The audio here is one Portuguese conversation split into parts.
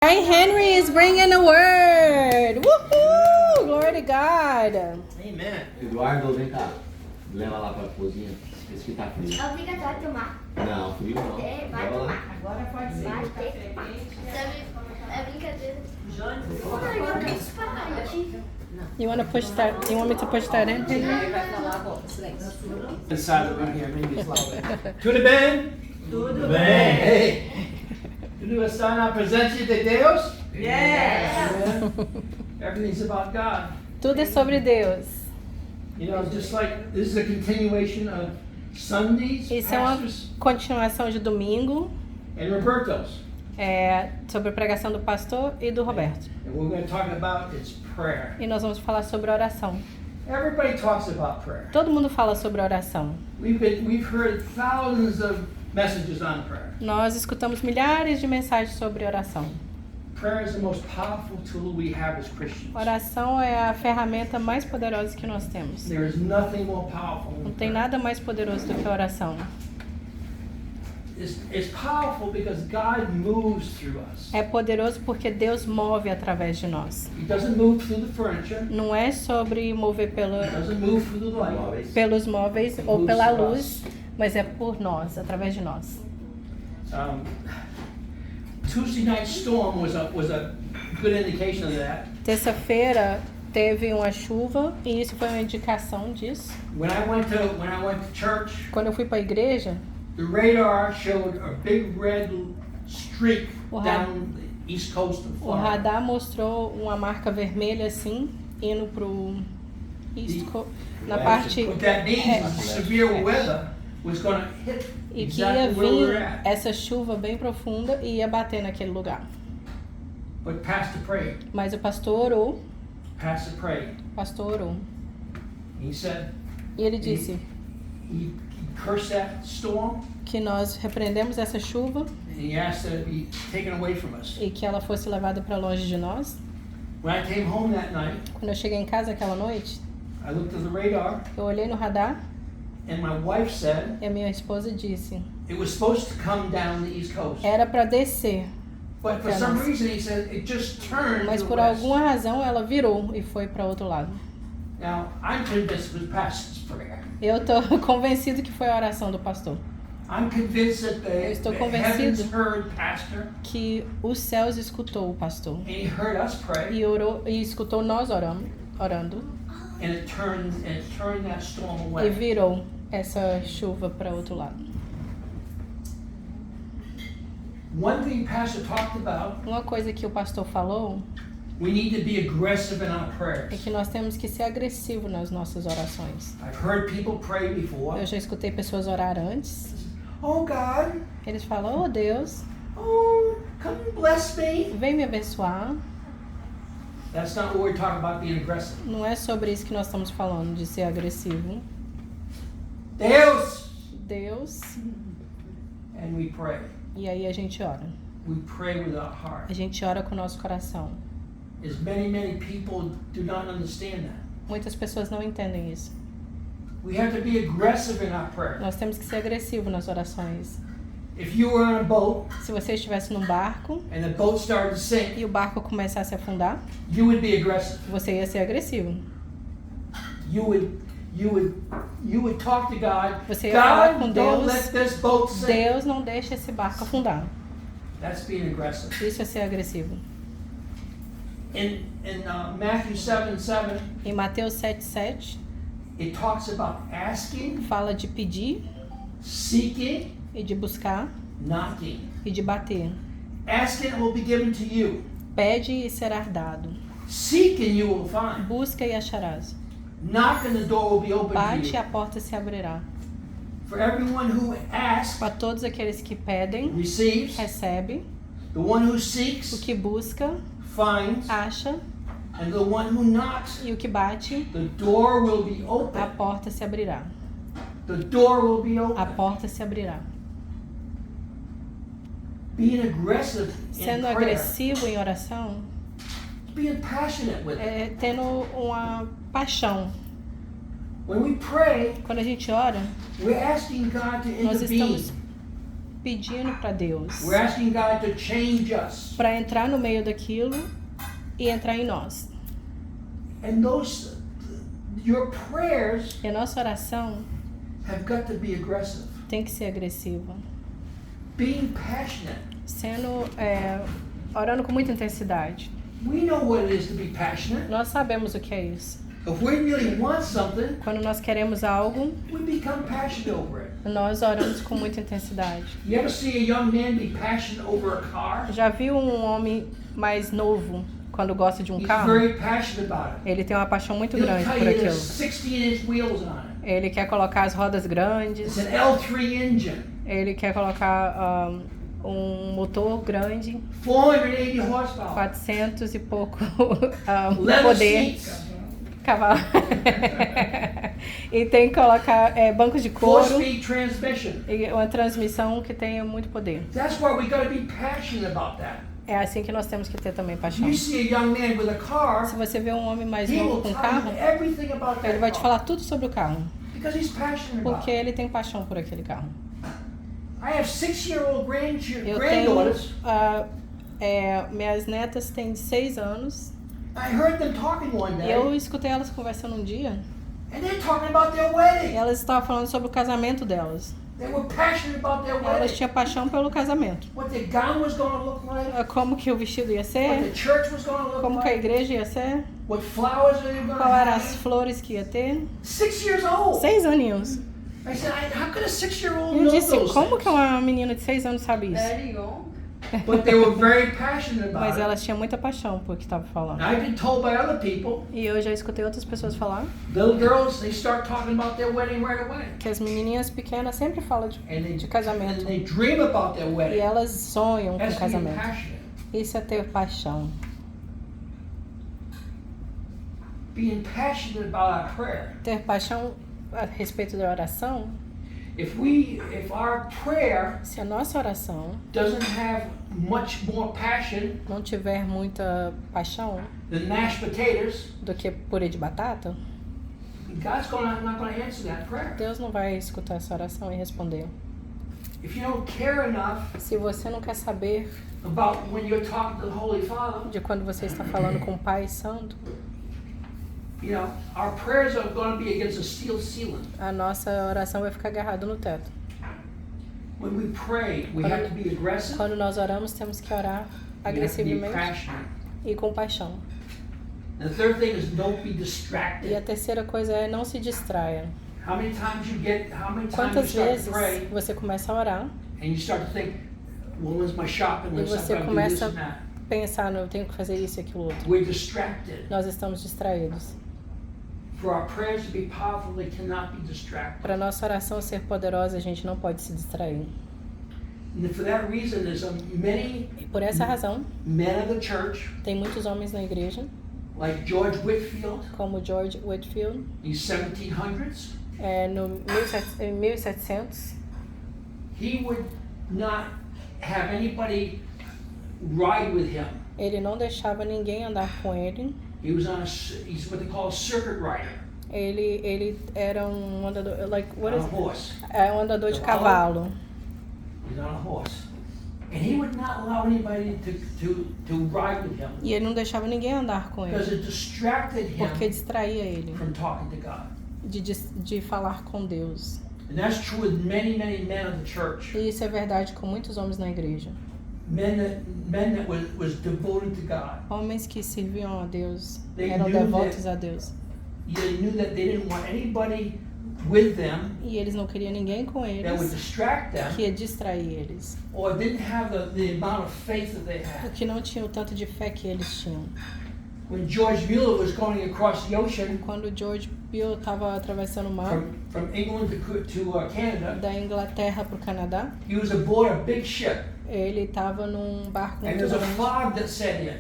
Hey, Henry is bringing a word. Woohoo! Glory to God. Amen. Eduardo, vem cá. Leva lá pra cozinha. Esse que tá frio. É obrigatório tomar. Não, frio não. Vai Leva lá. tomar. Agora pode ser. Vai ter que tomar. Sabe, é brincadeira. Jane, Ai, eu quero Sprite. You want to push that? You want me to push that in? Henry? vai falar agora. Silêncio. Inside right here, maybe it's louder. Tudo bem? Tudo bem. Hey. Tudo está na presença de Deus? Yes. Everything's about God. Tudo é sobre Deus. You know, just like this is a continuation of Sundays, Isso é uma pastors, continuação de domingo, and Roberto's. sobre a pregação do pastor e do Roberto. And what we're going to talk about is prayer. E nós vamos falar sobre oração. Everybody talks about prayer. Todo mundo fala sobre oração. We've heard thousands of messages on prayer. Nós escutamos milhares de mensagens sobre oração. Prayer is the most powerful tool we have as Christians. Oração é a ferramenta mais poderosa que nós temos. There is nothing more powerful Não than tem prayer. nada mais poderoso do que a oração. It's powerful because God moves through us. É poderoso porque Deus move através de nós. He doesn't move through the furniture. Não é sobre mover He doesn't move through the light. pelos móveis ou pela luz, mas é por nós, através de nós. Tuesday night storm was a good indication of that. Terça-feira teve uma chuva e isso foi uma indicação disso. When I went to church, Quando eu fui para a igreja, the radar showed a big red streak O down the east coast of o Florida. radar mostrou uma marca vermelha assim, indo pro na parte What that means is severe weather was going to hit e que ia exactly where we're vir at. essa chuva bem profunda e ia bater naquele lugar. But Pastor prayed. Mas o pastor orou, O pastor orou. He said E ele disse he cursed that storm que nós repreendemos essa chuva and he asked that it be taken away from us. e que ela fosse levada para longe de nós. When I came home that night, Quando eu cheguei em casa aquela noite, I looked at the radar eu olhei no radar and my wife said e a minha esposa disse, it was supposed to come down the east coast. era para descer, But for some reason he said it just turned mas to the por west. alguma razão ela virou e foi para outro lado. Now, I'm convinced it was Pastor's prayer. Eu tô convencido que foi a oração do pastor, I'm convinced that Eu estou the convencido. heavens heard Pastor que os céus escutou o pastor and he heard us pray e orou e escutou nós orando and it turned that storm e away. virou essa chuva para outro lado. One thing Pastor talked about, Uma coisa que o pastor falou we need to be aggressive in our é prayers. que nós temos que ser agressivo nas nossas orações. I've heard people pray before. Eu já escutei pessoas orar antes. Oh God, Eles falam, oh Deus, oh, come bless me. vem me abençoar. That's not what we're talking about being aggressive. Não é sobre isso que nós estamos falando, de ser agressivo. Deus! Deus, And we pray. e aí a gente ora. We pray with our A heart. gente ora com o nosso coração. As many people do not understand that. Muitas pessoas não entendem isso. We have to be aggressive in our prayer. Nós temos que ser agressivos nas orações. If you were on a boat Se você estivesse num barco and the boat started to sink, e o barco começasse a afundar, you would be aggressive. você ia ser agressivo. You would talk to God. Você ia falar com God, don't Deus. let this boat sink. Deus não deixa esse barco afundar. That's being aggressive. Isso é ser agressivo. In Matthew 7:7, Em Mateus 7,7, it talks about asking, fala de pedir seeking, e de buscar knocking. e de bater. Ask and it will be given to you. Pede e será dado. Seek and you will find. Busca e acharás. Knock and the door will be open to Bate e you. a porta se abrirá. For everyone who asks, Para todos aqueles que pedem, receives. recebe. The one who O seeks, que busca, finds. acha. And the one who knocks, E o que bate, the door will be a open. porta se abrirá. The door will be A open. porta se abrirá. Being aggressive in Sendo prayer. agressivo em oração, Being passionate with it. é tendo uma paixão. When we pray, Quando a gente ora, we're asking God to nós intervene. estamos pedindo para Deus We're asking God to change us. para entrar no meio daquilo e entrar em nós. And your prayers E a nossa oração have got to be aggressive. tem que ser agressiva, Being passionate. sendo orando com muita intensidade. We know what it is to be passionate. Nós sabemos o que é isso. If we really want something, Quando nós queremos algo, we become passionate over it. nós oramos com muita intensidade. You ever see a young man be passionate over a car? Já viu um homem mais novo quando gosta de um He's carro? very passionate about it. Ele tem uma paixão muito He'll grande tell por you aquilo. there's 16-inch wheels on it. Ele quer colocar as rodas It's grandes, an L3 engine, ele quer colocar um motor grande, 480 horsepower, 400 e pouco leather poder, seats, cavalo. E tem que colocar bancos de couro 4-speed transmission. e uma transmissão que tenha muito poder. That's why we got to be passionate about that. É assim que nós temos que ter também paixão. You see a young man with a Se car, você vê um homem mais he novo will com um tell carro, you everything about ele that vai te car falar tudo sobre o carro, because he's passionate about porque it. ele tem paixão por aquele carro. I have 6-year-old Eu tenho granddaughters. minhas netas têm 6 anos I heard them talking one e day, eu escutei elas conversando um dia and they're talking about their e wedding. elas estavam falando sobre o casamento delas. They were passionate about their Elas wedding. tinham paixão pelo casamento. What their gown was going to look like, Como que o vestido ia what the ser, church was going to look como que a like, igreja ia ser, what flowers they were going to qual eram as have. flores que ia ter. 6 years old. 6 aninhos. I said, how could a 6-year-old Eu know disse, those como things? que uma menina de 6 anos sabe isso? Very young. But they were very passionate about Mas it. elas tinham muita paixão por que estava falando. I've been told by other people, E eu já escutei outras pessoas falar little girls, they start talking about their wedding right away. que as menininhas pequenas sempre falam de And casamento. they dream about their E wedding. elas sonham com That's being casamento. passionate. Isso é ter paixão. Being passionate about our prayer. Ter paixão a respeito da oração, If our prayer se a nossa oração doesn't have much more passion não tiver muita paixão than mashed potatoes, do que purê de batata, God's not going to answer that prayer. Deus não vai escutar essa oração e responder. If you don't care enough Se você não quer saber about when you're talking to the Holy Father, de quando você está falando com o Pai Santo, you know, our prayers are going to be against a steel ceiling. a nossa oração vai ficar agarrada no teto. When we pray, we have to be aggressive. Quando nós oramos, temos que orar We have to be agressivamente passionate. e com paixão. And the third thing is don't be E a distracted. terceira coisa é não se distraia. How many times you Quantas start vezes to pray você começa a orar and you start to think, well, when's my shopping? e When's você I gotta do this começa and that? a pensar, não, eu tenho que fazer isso e aquilo outro. We're distracted. Nós estamos distraídos. For our prayers to be powerful, they cannot be distracted. Para nossa oração ser poderosa, a gente não pode se distrair. And for that reason, there's many E por essa razão, men of the church, tem muitos homens na igreja, like George Whitfield, como George Whitfield, in 1700s. em 1700, He would not have anybody ride with him. ele não deixava ninguém andar com ele. He's what they call a circuit rider, Ele era um andador, on a horse. um andador de cavalo. He's on a horse. And he would not allow anybody to ride with him E ele não deixava ninguém andar com because ele, it distracted porque him distraía ele from talking to God. de falar com Deus. And that's true with many, many men of the church. E isso é verdade com muitos homens na igreja. Men that was devoted to God. Homens que serviam a Deus, They eram knew devotos that- a Deus. They knew that they didn't want anybody with them E eles não queriam ninguém com that would eles distract them que ia distrair eles. or didn't have the amount of faith that they had. Porque não tinham o tanto de fé que eles tinham. When George Mueller was going across the ocean Quando George Bill estava atravessando o mar from England to Canada, da Inglaterra para o Canadá, he was aboard a big ship, ele estava num barco and muito there's a grande fog that set in.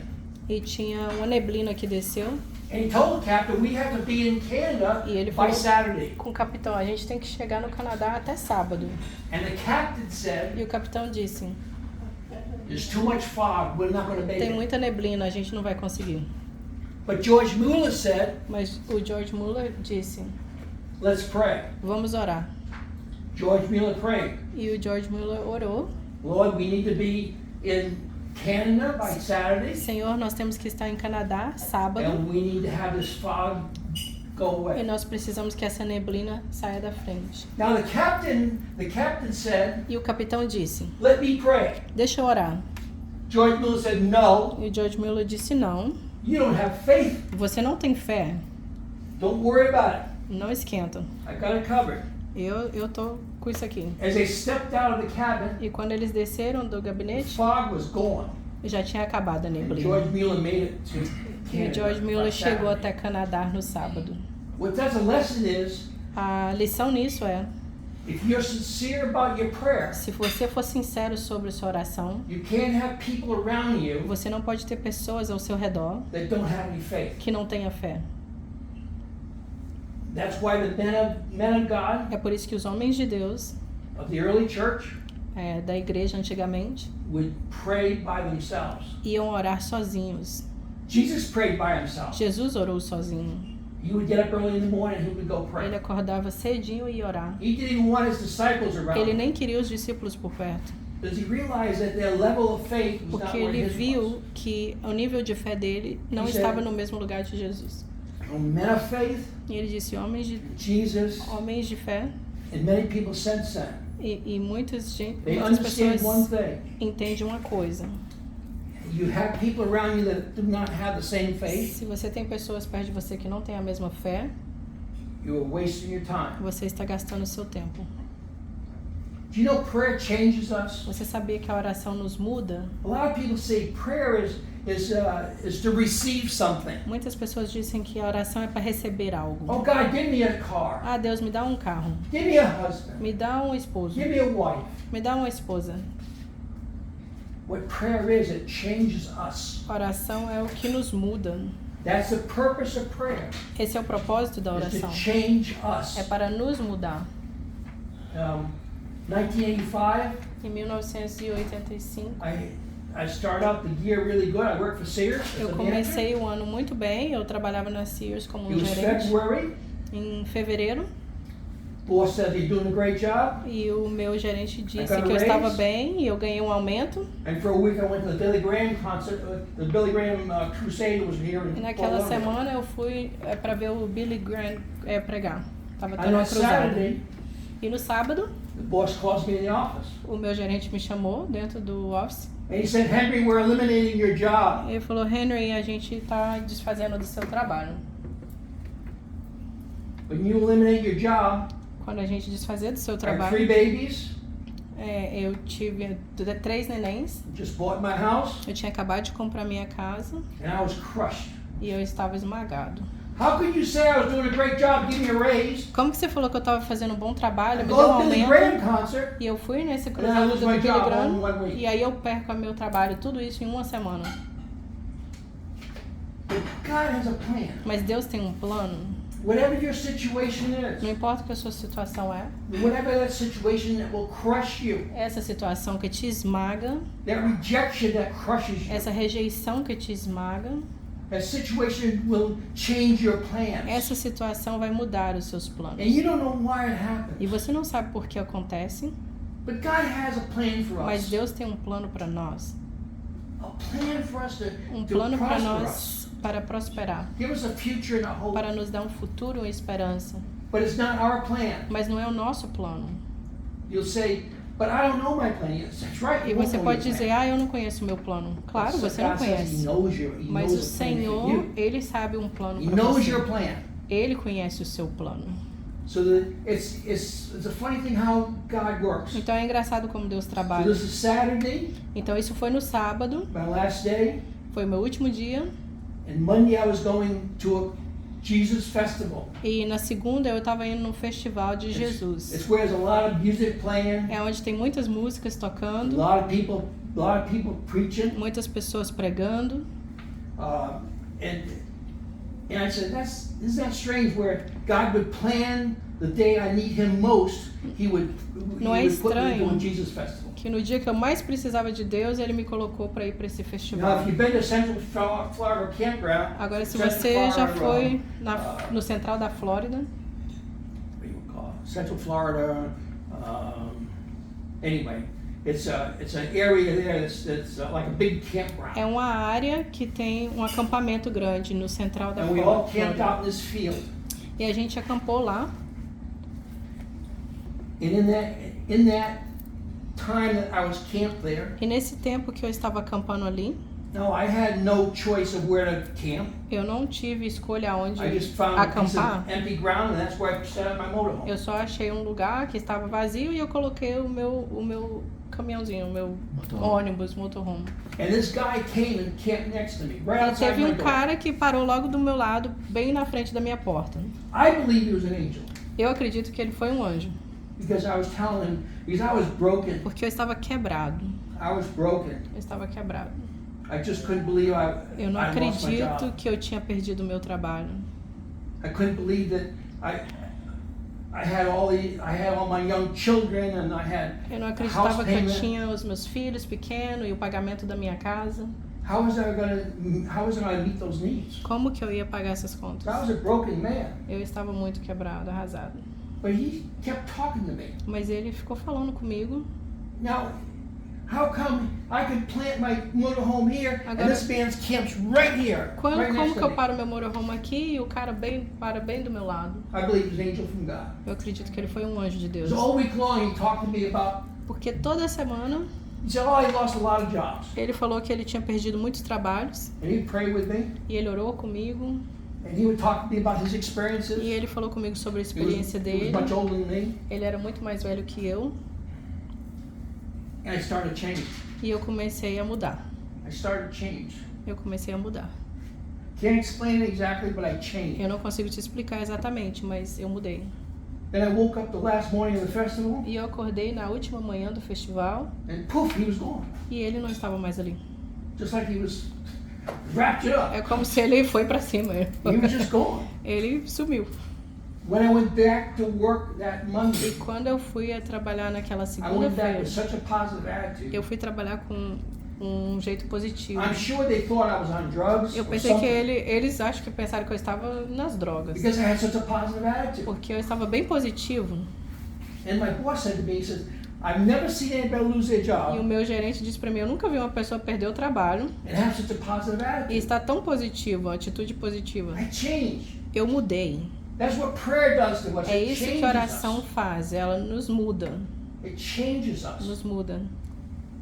e tinha uma neblina que desceu. And he told the captain, we have to be in Canada E ele by falou Saturday. com o capitão, a gente tem que chegar no Canadá até sábado. And the captain said, E o capitão disse, there's too much fog, we're not going to make tem it. muita neblina, a gente não vai conseguir. But George Mueller said, Mas o George Mueller disse, let's pray. vamos orar. George Mueller prayed, E o George Mueller orou. Lord, we need to be in Canada by Saturday, Senhor, nós temos que estar em Canadá sábado. and we need to have this fog go E away. nós precisamos que essa neblina saia da frente. Now the captain said, E o capitão disse, let me pray. deixa eu orar. George Mueller said, no, E o George Mueller disse, não, you don't have faith. você não tem fé. Don't worry about it. Não esquenta. I got it covered. Eu tô com isso aqui. As they stepped out of the cabin, E quando eles desceram do the gabinete, fog was gone. já tinha acabado a And neblina. George Mueller made it to E Canada. o George Mueller by chegou Saturday. até Canadá no sábado. What that's a lesson is, A lição nisso é, if you're sincere about your prayer, se você for sincero sobre sua oração, you can't have people around you você não pode ter pessoas ao seu redor that don't have any faith. que não tenham fé. That's why the men of God É por isso que os homens de Deus, of the early church da igreja antigamente, would pray by themselves. iam orar sozinhos. Jesus prayed by himself. Jesus orou sozinho. He would get up early in the morning and he would go Ele pray. acordava cedinho e ia orar. He didn't even want his disciples around Ele him, nem queria os discípulos por perto, because he realized that their level of faith was porque not where ele his was. viu que o nível de fé dele não He estava said- no mesmo lugar de Jesus. Men of faith, E ele disse, homens de fé, and many people sense that. e muitas They pessoas understand one thing. entendem uma coisa. You have people around you that do not have the same faith, Se você tem pessoas perto de você que não têm a mesma fé, you are wasting your time. você está gastando o seu tempo. Do you know prayer changes us? Você sabia que a oração nos muda? A lot of people say prayer is to receive something. Muitas pessoas dizem que a oração é para receber algo. Oh God, give me a car. Ah, Deus, me dá um carro. Give me a husband. Me dá um esposo. Give me a wife. Me dá uma esposa. What prayer is, it changes us. Oração é o que nos muda. That's the purpose of prayer, Esse é o propósito da is to oração. change us. É para nos mudar. 1985, Em 1985, I started out the year really good. I worked for Sears as eu a manager. comecei o ano muito bem. Eu trabalhava na Sears como It was gerente. February. Em fevereiro, Boss said you're doing a great job. e o meu gerente disse got a que eu estava raise. bem e eu ganhei um aumento. And for a week I went to the Billy Graham concert. The Billy Graham crusade was here in E naquela Fort Lauderdale. semana eu fui para ver o Billy Graham pregar. Tava tendo And uma on cruzada. Saturday, E no sábado, the boss calls me in the office. o meu gerente me chamou dentro do office. And he said, Henry, we're eliminating your job. Ele falou, Henry, a gente está desfazendo do seu trabalho. When you eliminate your job, Quando a gente desfazer do seu I have 3 trabalho, babies, eu tive 3 nenéns. just bought my house, Eu tinha acabado de comprar minha casa and I was crushed. e eu estava esmagado. How could you say I was doing a great job, give me a raise, Como que você falou que eu estava fazendo um bom trabalho, I me go deu um to Billy aumento, Graham concert, e eu fui nesse and then I cruzado lose do my Billy job all in Graham, one week? e aí eu perco o meu trabalho, tudo isso em uma semana. But God has a plan. Mas Deus tem um plano. Whatever your situation is, Não importa o que a sua situação é, whatever that situation that will crush you, essa situação que te esmaga, that rejection that crushes you, essa rejeição que te esmaga, that situation will change your plans. essa situação vai mudar os seus planos. And you don't know why it E happens. você não sabe por que acontece, But God has a plan for mas us. Deus tem um plano para nós. A plan for us Um to plano para prosper us. nós para prosperar, Give us a future and a hope. para nos dar um futuro e esperança. But it's not our plan. Mas não é o nosso plano. You'll say, but I don't know my plan. Yes, that's right. E You won't você know pode your dizer, plan. eu não conheço o meu plano. Claro, But você não God says He conhece. knows He Mas knows o the plan for Senhor, you. Ele sabe um plano He para knows você. your plan. Ele conhece o seu plano. So that it's a funny thing how God works. Então é engraçado como Deus So trabalha. this is Saturday, Então isso foi no sábado, my last day, foi o meu último dia. and Monday I was going to a Jesus festival. E na segunda eu estava indo num festival de It's Jesus. where there's a lot of music playing, É onde tem muitas músicas a tocando, lot of people preaching. muitas pessoas pregando. And I said, isn't that strange where God would plan the day I need Him most, He would Não é put me to estranho a Jesus festival. que no dia que eu mais precisava de Deus, Ele me colocou para ir para esse Now, festival. if you've been to Central Florida campground, Agora, se Central você já Florida, foi no central da Flórida, what do you call it? Central Florida Anyway, it's an area there that's like a big campground. É uma área que tem um acampamento grande no central da And we all camped Flórida. out in this field. E a gente acampou lá. And in that time that I was camped there, E nesse tempo que eu estava acampando ali, no, I had no choice of where to camp. eu não tive escolha onde I just found a piece acampar. of empty ground, and that's where I set up my motorhome. Eu só achei um lugar que estava vazio e eu coloquei o meu caminhãozinho, o meu ônibus, motorhome. And this guy came and camped next to me, right E outside teve my um door. cara que parou logo do meu lado, bem na frente da minha porta. I believe he was an angel Eu acredito que ele foi um anjo, because I was telling him, because I was broken. porque eu estava quebrado. I was broken. Eu estava quebrado. I just couldn't believe Eu não I lost my acredito job. que eu tinha perdido o meu trabalho. I couldn't believe that I had all my young children and I had Eu não house acreditava que eu payment. tinha os meus filhos pequenos e o pagamento da minha casa. How was I gonna meet those needs? Como que eu ia pagar essas contas? I was a broken man. Eu estava muito quebrado, arrasado. But he kept talking to me. Mas ele ficou falando comigo. Now, how come I could plant my motorhome here Agora- and this man's camp's right here, Como right next que to eu me? paro meu motorhome aqui e o cara para bem do meu lado? I believe he was an angel from God. Eu acredito que ele foi um anjo de Deus. So all week long he talked to me about, Porque toda semana he said, oh, he lost a lot of jobs. ele falou que ele tinha perdido muitos trabalhos And he'd pray with me e ele orou comigo and he would talk to me about his experiences. e ele falou comigo sobre a He was experiência dele. much older than me. Ele era muito mais velho que eu And I started to change. e eu comecei a mudar. I started to change. Eu comecei a mudar. Can't explain it exactly, but I changed. Eu não consigo te explicar exatamente, mas eu mudei. Then I woke up the last morning of the festival E eu acordei na última manhã do festival and poof, he was gone. e ele não estava mais ali. Just like he was wrapped it up. É como se ele foi pra cima. He was just gone. Ele sumiu. When I went back to work that E Monday, quando eu fui a trabalhar naquela I went back segunda-feira, with such a positive attitude. eu fui trabalhar com um jeito positivo. I'm sure they thought I was on drugs Eu or pensei que something eles acho que pensaram que eu estava nas drogas. because I had such a positive attitude. Porque eu estava bem positivo. And my boss said to me, he says, I've never seen anybody lose their E o job meu gerente disse pra mim, eu nunca vi uma pessoa perder o trabalho and have such a positive e attitude. estar tão positivo, uma atitude positiva. I changed. Eu mudei. That's what prayer does to us. É It isso que changes a oração us. faz, ela nos muda, It changes us. nos muda.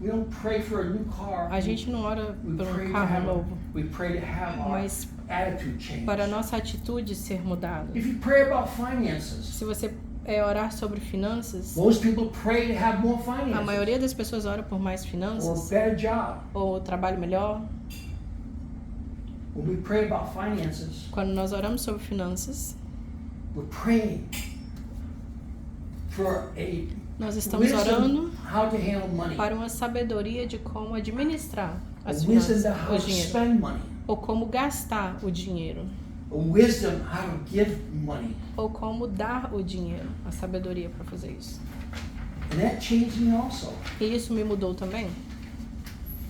We don't pray for a new car. A gente não ora We por pray um to carro have novo, we pray to have our mas attitude change. para a nossa atitude ser mudada. If you pray about finances, Se você orar sobre finanças, most people pray to have more a finances maioria das pessoas ora por mais or a finanças better job. ou trabalho melhor. When we pray about finances, Quando nós oramos sobre finanças, we're praying for a nós estamos wisdom orando how to handle money, para uma sabedoria de como administrar a as wisdom finanças, to how o to dinheiro, spend money, ou como gastar o dinheiro, a wisdom how to give money. ou como dar o dinheiro, a sabedoria para fazer isso. And that changed me also. E isso me mudou também.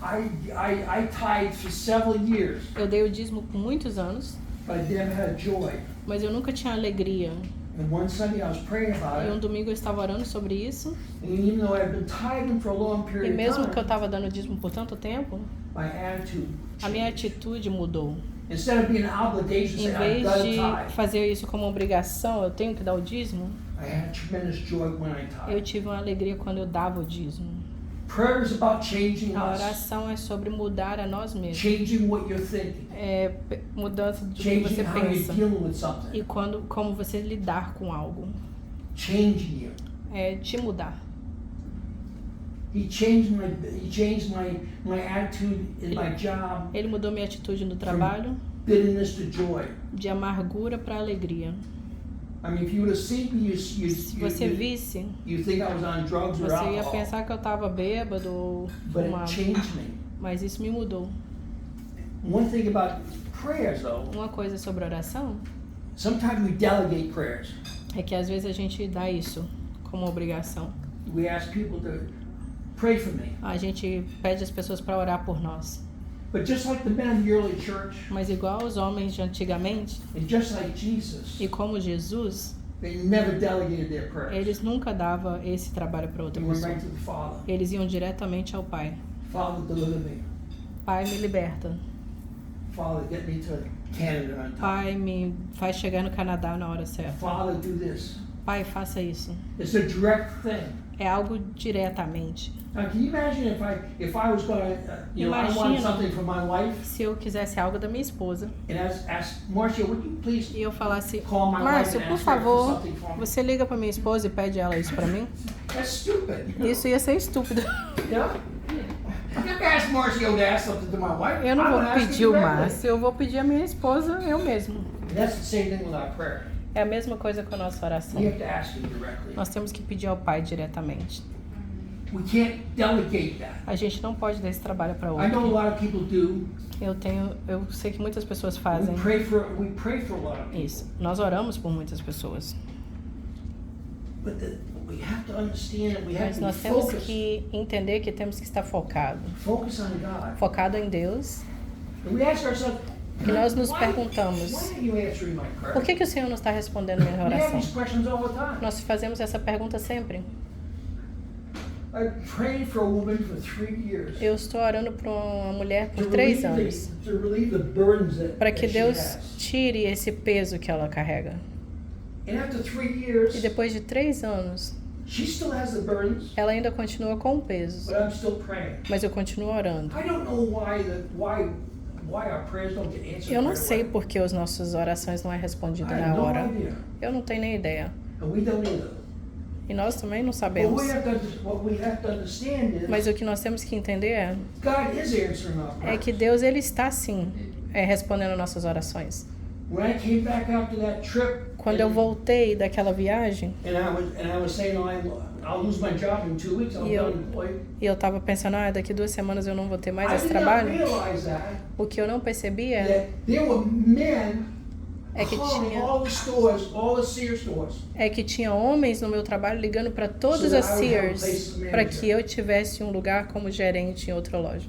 I tithed for several years, Eu dei o dízimo por muitos anos, but I never had joy. mas eu nunca tinha alegria. And one Sunday I was praying about E um it, domingo eu estava orando sobre isso, and even though I've been tithing for a long e period mesmo of que eu time, estava dando dízimo por tanto tempo, my attitude a minha changed. atitude mudou. Instead of being an obligation, Em say I've vez got to de tithe, fazer isso como obrigação, eu tenho que dar o dízimo, I had tremendous joy when I eu tithe. tive uma alegria quando eu dava o dízimo. Prayer is about changing A us, oração é sobre mudar a nós mesmos. changing what you're thinking, É mudança do que changing você how you're pensa. dealing with something, E como você lidar com algo. changing you. É te mudar. He changed my attitude in my job, Ele mudou minha atitude no trabalho, bitterness to joy. de amargura para alegria. I mean, if you would have seen me, Se você visse, you think I was on drugs or você ia alcohol, pensar que eu estava bêbado ou but it fumava. changed me. Mas isso me mudou. One thing about prayers, though, Uma coisa sobre oração sometimes we delegate prayers. é que às vezes a gente dá isso como obrigação. We ask people to pray for me. A gente pede as pessoas para orar por nós. But just like the men of the early church, Mas igual os homens de antigamente, and just like Jesus, e como Jesus, They never delegated their prayers. Eles nunca davam esse trabalho para outra They went pessoa. right to the Father. Eles iam diretamente ao Pai. Father, deliver me. Pai, me liberta. Father, get me to Canada on time. Pai, me faz chegar no Canadá na hora certa. Father, do this. Pai, faça isso. It's a direct thing. É algo diretamente. Now, can you imagine if I was going to, I want Imagina. something from my wife, Se eu quisesse algo da minha esposa and ask Marcia, would you please e eu falasse, call my wife Márcio, and por ask her for favor, something for me? você liga para minha esposa e pede ela isso para mim? That's stupid. Isso ia ser estúpido. Yeah? I'm not gonna ask Marcia to ask something to my wife. Eu não I'm vou gonna ask her pedir o directly. Márcio, eu vou pedir a minha esposa eu mesmo. And that's the same thing with our prayer. É a mesma coisa com a nossa oração. We have to ask Him directly. Nós temos que pedir ao Pai diretamente. We can't delegate that. A gente não pode dar esse trabalho para I know a outro. lot of people do. Eu sei que muitas pessoas We fazem pray for a lot of people. isso. Nós oramos por muitas pessoas. But we have to understand that we have Mas to be nós temos focused. que entender que temos que estar focado. Focus on God. Focado em Deus. And we ask ourselves, E nós nos why perguntamos, are you answering my prayer? por que o Senhor não está respondendo minha We have oração? these questions all the time. Nós fazemos essa pergunta sempre. I prayed for a woman for 3 years. Eu estou orando por uma mulher por to 3 relieve anos. to relieve the burdens Para that que she Deus has. tire esse peso que ela carrega. And after 3 years, E depois de 3 anos, she still has the burdens, ela ainda continua com o peso. but I'm still praying. Mas eu continuo orando. I don't know why our prayers don't get answered. Eu não right sei away. por que as nossas orações não é respondida I na have no hora. idea. Eu não tenho nem ideia. And we don't either. E nós também não But sabemos. what we have to understand is Mas o que nós temos que entender God is answering our é prayers. que Deus ele está sim respondendo nossas orações. When I came back after that trip, Quando eu voltei daquela viagem and I was saying, I'll lose my job in 2 weeks. I'm E eu- unemployed. e eu tava pensando, daqui 2 semanas eu não vou ter mais I esse did not trabalho, realize that o que eu não percebi é that there were men que calling tinha all the stores, all the Sears stores. que tinha homens no meu trabalho ligando para todas So as that I would have a Sears place as para manager. que eu tivesse um lugar como gerente em outra loja.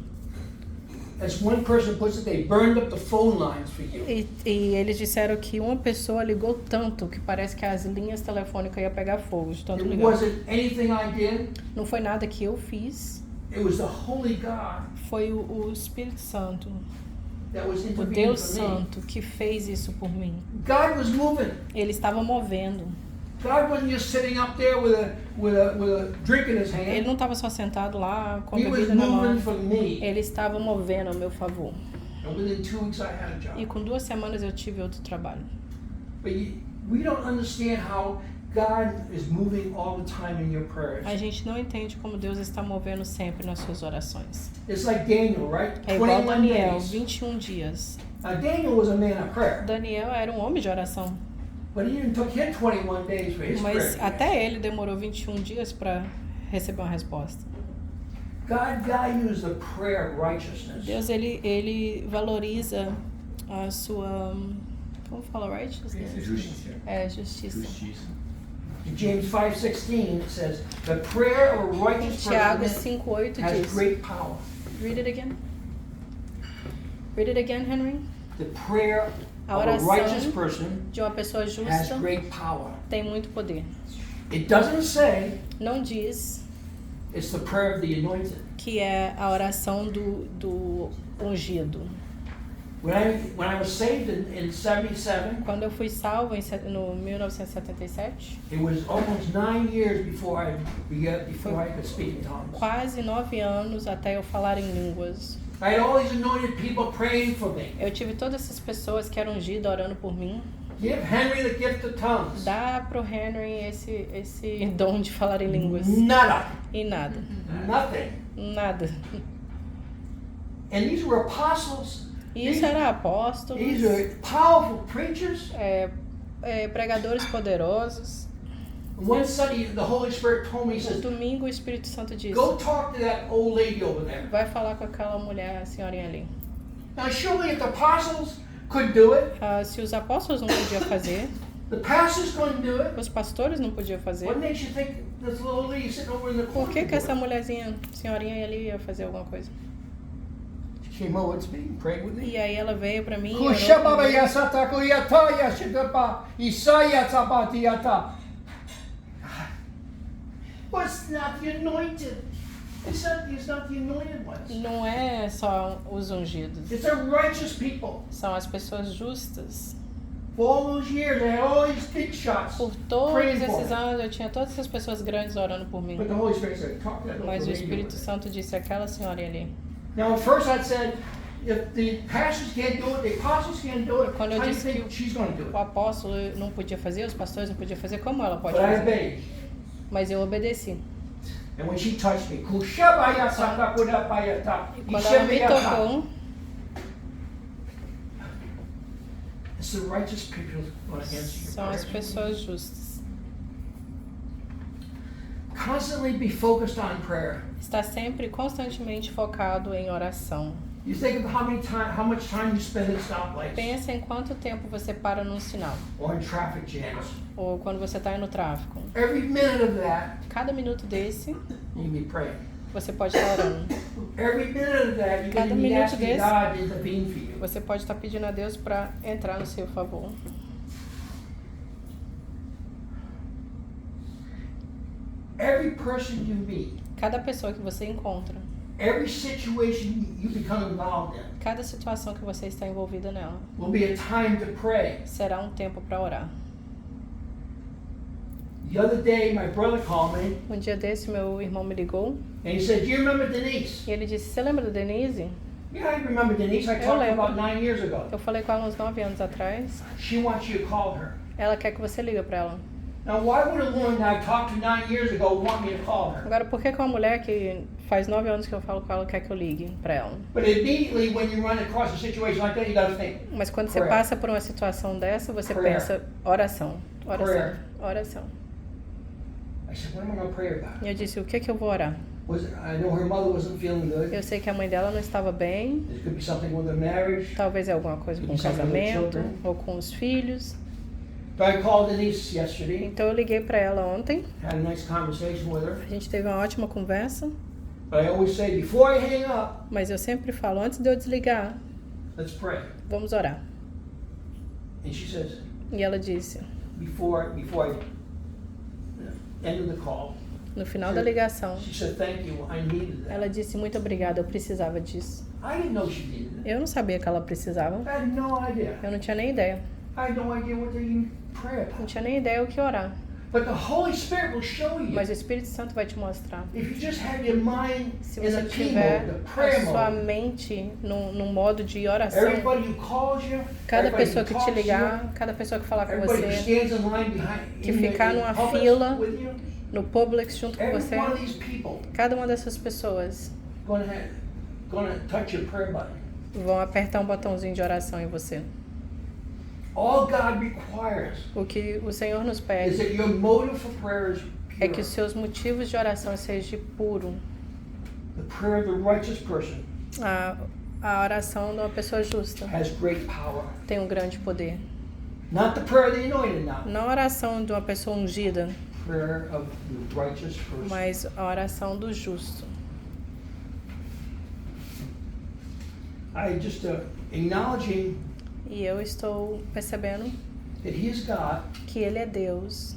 As one person puts it, they burned up the phone lines for you. E eles disseram que uma pessoa ligou tanto que parece que as linhas telefônicas iam pegar fogo de tanto It ligar. wasn't anything I did. Não foi nada que eu fiz, It was the Holy God foi o Espírito Santo, that was o intervening Deus for me. Santo que fez isso por mim. God was moving. Ele estava movendo. God wasn't just sitting up there with a drink in his Ele hand. não estava só sentado lá com a He was bebida na moving mão. for me. Ele estava movendo a meu favor. And within 2 weeks I had a E job. com 2 semanas eu tive outro trabalho. But we don't understand how God is moving all the time in your prayers. A gente não entende como Deus está movendo sempre nas suas orações. It's like Daniel, right? É igual 21 Daniel, days. 21 dias. Daniel was a man of prayer. Daniel era um homem de oração, But it even took him 21 days for his mas prayer. até ele demorou 21 dias para receber uma resposta. God values the prayer of righteousness. Deus ele valoriza a sua, como fala, righteousness? Justiça. É, justiça. Justiça. In James 5:16 it says, "The prayer of a Em righteous Tiago person 5:8 has diz. great power." Read it again. Read it again, Henry. The prayer A of a oração righteous person de uma pessoa has justa great power. tem muito poder. It doesn't say Não diz it's the prayer of the anointed. que é a oração do ungido. When I was saved in 77, Quando eu fui salvo no 1977, it was almost 9 years before I could speak in tongues. quase 9 anos até eu falar em línguas. I had all these anointed people praying for me. Eu tive todas essas pessoas que eram ungidas orando por mim. Give Henry the gift of tongues. Dá pro Henry esse dom de falar em línguas. Nada. E nada. Nothing. Nada. And these were apostles. E isso era apóstolos, These are powerful preachers. pregadores poderosos. One Sunday, the Holy Spirit told me, He No says, domingo o Espírito Santo disse: go talk to that old lady over there. vai falar com aquela mulher, a senhorinha ali. Now, surely if the apostles could do it, Se os apóstolos não podiam fazer, the pastors couldn't do it. os pastores não podiam fazer, What makes you think this little lady sitting over in the por corner? que could do essa it? mulherzinha, senhorinha ali ia fazer alguma coisa? came over to me and prayed with me. E aí ela veio pra mim e orou Kushababa comigo. yasata kuyata yashidapa Isaiah tabatiata. Well, it's not the anointed. It's not the anointed ones. Não é só os ungidos, It's the righteous people. são as pessoas justas. For all those years, I had all these big shots Por todos praying for esses me. anos eu tinha todas essas pessoas grandes orando por mim. But the Holy Spirit said, talk to that Mas o little lady Espírito over there. Santo disse aquela senhora ali. Now, at first I said, if the pastors can't do it, the apostles can't do it, Quando eu how do you disse que think she's going to do o it? apóstolo não podia fazer, os pastores não podiam fazer, como ela pode But I fazer? obeyed. Mas eu obedeci. And when she touched me, kushabaya satakudabayata, E quando ela me ishabiyata. tocou, It's the righteous people who want to answer your são as prayer. pessoas justas. Constantly be focused on prayer. Está sempre constantemente focado em oração. You think of how much time you spend at stoplights Pensa em quanto tempo você para num sinal, or in traffic jams. ou quando você está no tráfico. Every minute of that, Cada minuto desse, you be praying. você pode estar orando. Every minute of that, you're Cada going to be minuto asking desse- God to intervene for you. Você pode estar pedindo a Deus para entrar no seu favor. Every person you meet, Cada pessoa que você encontra, every situation you become involved in, cada situação que você está envolvida nela, will be a time to pray. será um tempo para orar. The other day, my brother called me Um dia desse, meu irmão me ligou and he said, "Do you remember Denise?" e ele disse: Você lembra da Denise? Yeah, I remember Denise. I Eu talked lembro. about 9 years ago. Eu falei com ela uns 9 anos atrás. She wants you to call her. Ela quer que você liga para ela. Now, why would a woman that I talked to 9 years ago want me to call her? Agora, por que uma mulher que faz 9 anos que eu falo com ela quer que eu ligue para ela? But immediately, when you run across a situation like that, you got to think, Mas quando você Prayer. passa por uma situação dessa, você Prayer. pensa oração, oração, Prayer. oração. I said, what am I going to pray about? E eu disse: O que eu vou orar? I know her mother wasn't feeling good. Eu sei que a mãe dela não estava bem. It could be something with her marriage. Talvez é alguma coisa com o casamento ou com os filhos. So I called Denise yesterday, Então eu liguei para ela ontem. had a nice conversation with her. A gente teve uma ótima conversa. But I always say, before I hang up, Mas eu sempre falo, antes de eu desligar, let's pray. vamos orar. And she says, E ela disse, before I ended the call, no final da ligação, she said, thank you, I needed that. ela disse: Muito obrigada, eu precisava disso. I didn't know she needed it. Eu não sabia que ela precisava. I had no idea. Eu não tinha nem ideia. I had no idea what to even pray Não about. tinha nem ideia o que orar. But the Holy Spirit will show you. Mas o Espírito Santo vai te mostrar. If you just have your mind Se in você the key tiver mode, the prayer a sua mode, mente num modo de oração, everybody who calls you, cada everybody pessoa who que te talks to you, ligar, cada pessoa que falar com everybody who você, stands in line behind que in the- ficar in numa Publix fila, with you, no Publix junto com every você, one of these people cada uma dessas pessoas gonna touch your prayer button. vão apertar um botãozinho de oração em você. All God requires O que o Senhor nos is pede that your motive for prayer is é que pure. os seus motivos de oração sejam puro. The prayer of the righteous person A oração de uma pessoa justa has great power. tem um grande poder. Not the prayer of the anointed now. Não a oração de uma pessoa ungida, Prayer of the righteous person. mas a oração do justo. I just acknowledging E eu estou percebendo that He is God que Ele é Deus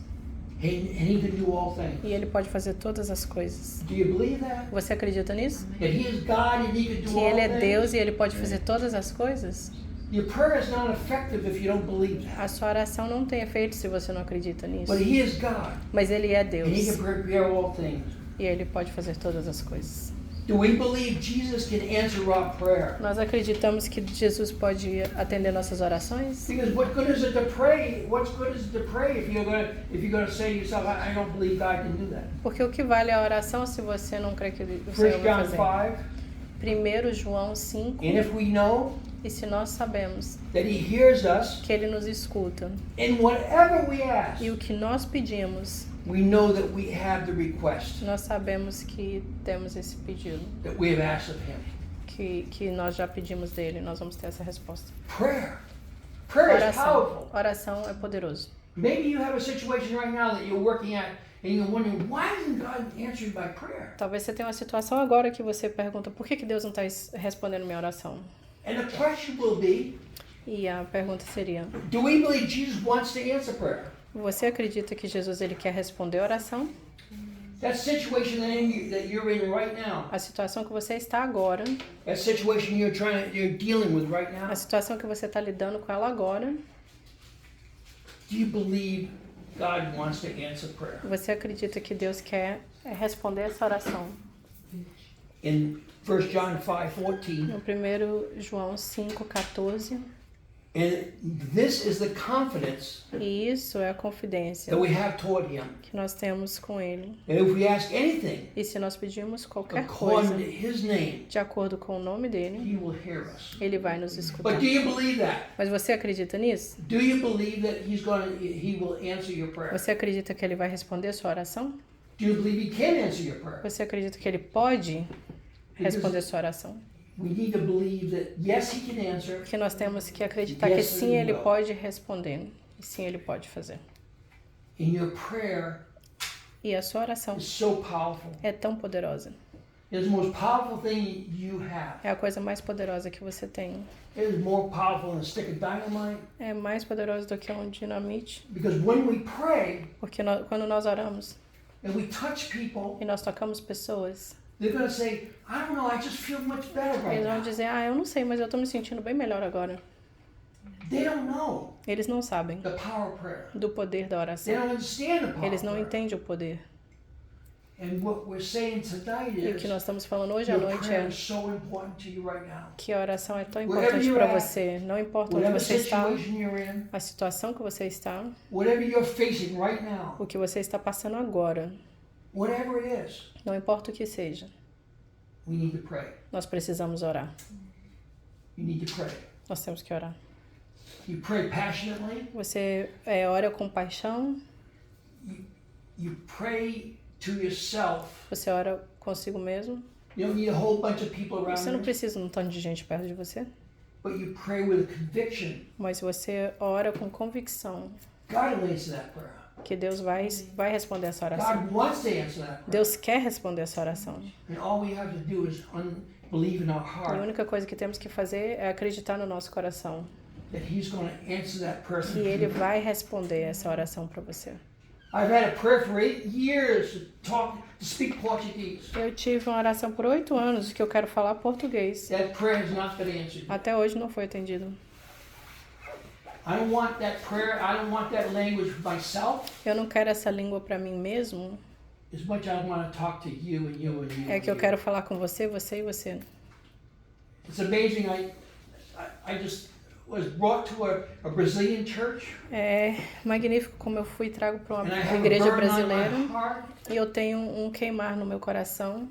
and He can do all things. e Ele pode fazer todas as coisas. Do you believe that? Você acredita nisso? That He is God and He can do Que all Ele é things? Deus e Ele pode fazer todas as coisas? Your prayer is not effective if you don't believe that. A sua oração não tem efeito se você não acredita nisso. But He is God Mas Ele é and He Deus can prepare all things. e Ele pode fazer todas as coisas. Do we believe Jesus can answer our prayer? Nós acreditamos que Jesus pode atender nossas orações? Because what good is it to pray? What's good is it to pray if you're gonna say to yourself, I don't believe God can do that. Porque o que vale a oração se você não crê que o 1 Senhor vai John fazer? 5, 1 João 5. and if we know E se nós sabemos that He hears us que Ele nos escuta in whatever we ask, e o que nós pedimos, we know that we have the request nós sabemos que temos esse pedido, that we have asked of Him. que nós já pedimos dele, nós vamos ter essa resposta. Prayer. Prayer is Oração. powerful. Oração é poderoso. Maybe you have a situation right now that you're working at and you're wondering, why isn't God answering my prayer? Talvez você tenha uma situação agora que você pergunta, por que Deus não está respondendo minha oração? And the question will be, E a pergunta seria, do we believe Jesus wants to answer prayer? você acredita que Jesus ele quer responder a oração? That situation that you're in right now, A situação que você está agora, that situation you're dealing with right now, a situação que você está lidando com ela agora, do you believe God wants to answer prayer? você acredita que Deus quer responder essa oração? In 1 John 5:14, No 1 João 5,14, and this is the confidence e isso é a confidência that we have toward Him. que nós temos com Ele. And if we ask anything E se nós pedirmos qualquer according coisa to His name, de acordo com o nome dele, He will hear us. Ele vai nos escutar. But do you believe that? Mas você acredita nisso? Do you believe that He will answer your prayer? Você acredita que Ele vai responder a sua oração? Do you believe He can answer your prayer? Você acredita que Ele pode responder a sua oração? We need to believe that yes, He can answer, Porque nós temos que acreditar que sim, Ele pode responder. E sim, Ele pode fazer. and your prayer E a sua oração is so powerful. é tão poderosa. It's the most powerful thing you have. É a coisa mais poderosa que você tem. It is more powerful than a stick of dynamite. É mais poderosa do que um dinamite. Because when we pray Porque quando nós oramos and we touch people, e nós tocamos pessoas, they're going to say, I don't know, I just feel much better right eles vão now. dizer, eu não sei, mas eu tô me sentindo bem melhor agora. They don't know Eles não sabem the power of prayer. do poder da They oração. don't understand the power Eles of não prayer. entendem o poder. And what we're saying tonight E o que is nós estamos falando hoje à your noite prayer é is so important to you right now. que a oração é tão Wherever importante you're para at, você. Não importa onde Whatever você está, situation you're in, a situação que você está, whatever you're facing right now, o que você está passando agora, whatever it is, não importa o que seja, we need to pray. nós precisamos orar. You need to pray. Nós temos que orar. You pray passionately. Você ora com paixão, You pray to yourself. você ora consigo mesmo. You don't need a whole bunch of people around Você não you, precisa de um tanto de gente perto de você, but you pray with a conviction. mas você ora com convicção God will answer that prayer. que Deus vai responder essa oração. God wants to answer that prayer. Deus quer responder essa oração. And all we have to do is believe in our E a heart única coisa que temos que fazer é acreditar no nosso coração that He's going to answer that prayer. que Ele vai responder essa oração para você. I've had a prayer for 8 years to speak Portuguese. Eu tive uma oração por 8 anos que eu quero falar português. That prayer has not been answered. Até hoje não foi atendido. I don't want that prayer. I don't want that language for myself. Eu não quero essa língua para mim mesmo. As much as I want to talk to you and you and you. É and que eu you. quero falar com você, você e você. It's amazing. I just was brought to a Brazilian church, É magnífico como eu fui e trago para and I uma have a igreja burden on brasileira my heart e eu tenho um queimar no meu coração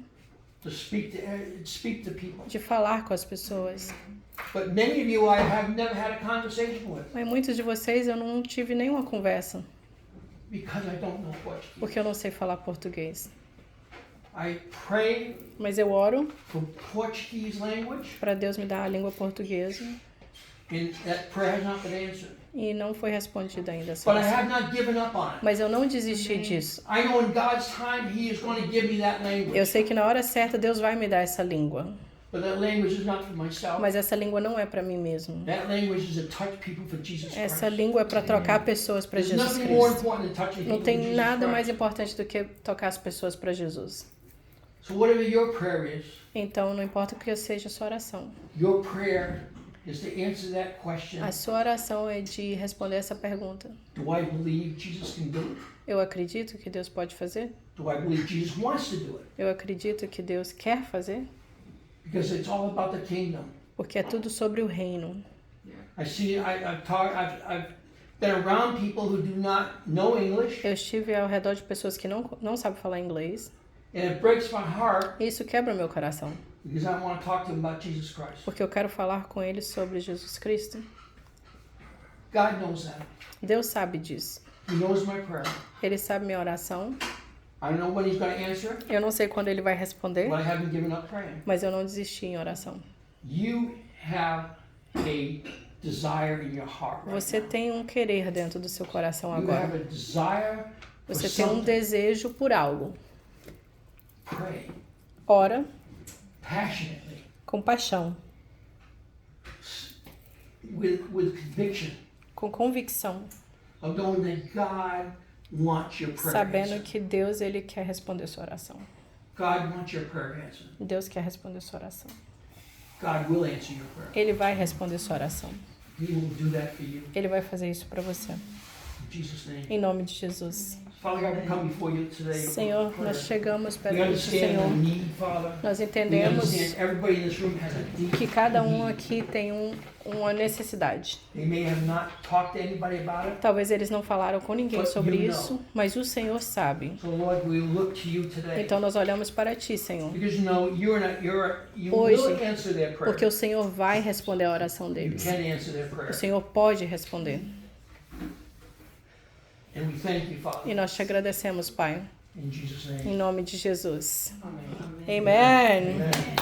to speak to people. de falar com as pessoas. But many of you I have never had a conversation with Mas muitos de vocês eu não tive nenhuma conversa because I don't know Portuguese. porque eu não sei falar português. I pray Mas eu oro for Portuguese language, para Deus me dar a língua portuguesa and that prayer has not been answered. e não foi respondida ainda essa But I oração. have not given up on it. Mas eu não desisti disso. I know in God's time He is going to give me that language. Eu sei que na hora certa Deus vai me dar essa língua. But that language is not for myself. Mas essa língua não é para mim mesmo. That language is to touch people for Jesus Essa Christ. língua é para trocar pessoas para There's Jesus nothing more Cristo. important than touching Não people for tem Jesus nada mais Christ. importante do que tocar as pessoas para Jesus. So whatever your prayer is, Então, não importa o que seja a sua oração. your prayer is to answer that question. A sua oração é de responder essa pergunta. Do I believe Jesus can do it? Eu acredito que Deus pode fazer? Do I believe Jesus wants to do it? Eu acredito que Deus quer fazer? Because it's all about the kingdom. Porque é tudo sobre o reino. I've been around people who do not know English, Eu estive ao redor de pessoas que não sabem falar inglês. and it breaks my heart E isso quebra meu coração. because I want to talk to them about Jesus Christ. Porque eu quero falar com eles sobre Jesus Cristo. God knows that. Deus sabe disso. He knows my prayer. Ele sabe minha oração. I don't know when He's going to answer, Eu não sei quando ele vai responder, but I haven't given up praying. mas eu não desisti em oração. You have a desire in your heart right Você now. tem um querer dentro do seu coração You agora. have a desire Você tem um desejo por algo. Pray Ora passionately com paixão, with conviction com convicção, of knowing that God wants your prayer sabendo answered. que Deus, ele quer responder sua oração. God wants your prayer answered. Deus quer responder sua oração. God will answer your prayer. Ele vai responder sua oração. He will do that for you. Ele vai fazer isso para você. In Jesus' name. Em nome de Jesus. Father God, we come before you today. Senhor, for nós prayer. chegamos We perto do understand Senhor. the need, Father. Nós We entendemos understand everybody in this room has a deep que cada um need. aqui tem uma necessidade. They may have not talked to anybody about it. Talvez eles não falaram com ninguém But sobre you know. isso, mas o Senhor sabe. So Lord, we look to you today. Então nós olhamos para Ti, Senhor, Because you know you Hoje, will answer their prayer. porque o Senhor vai responder a oração You deles. can answer their prayer. O Senhor pode responder. And we thank you, E Father. nós te agradecemos, Pai, In Jesus' em name. nome de Jesus. Amen. Amen. Amen.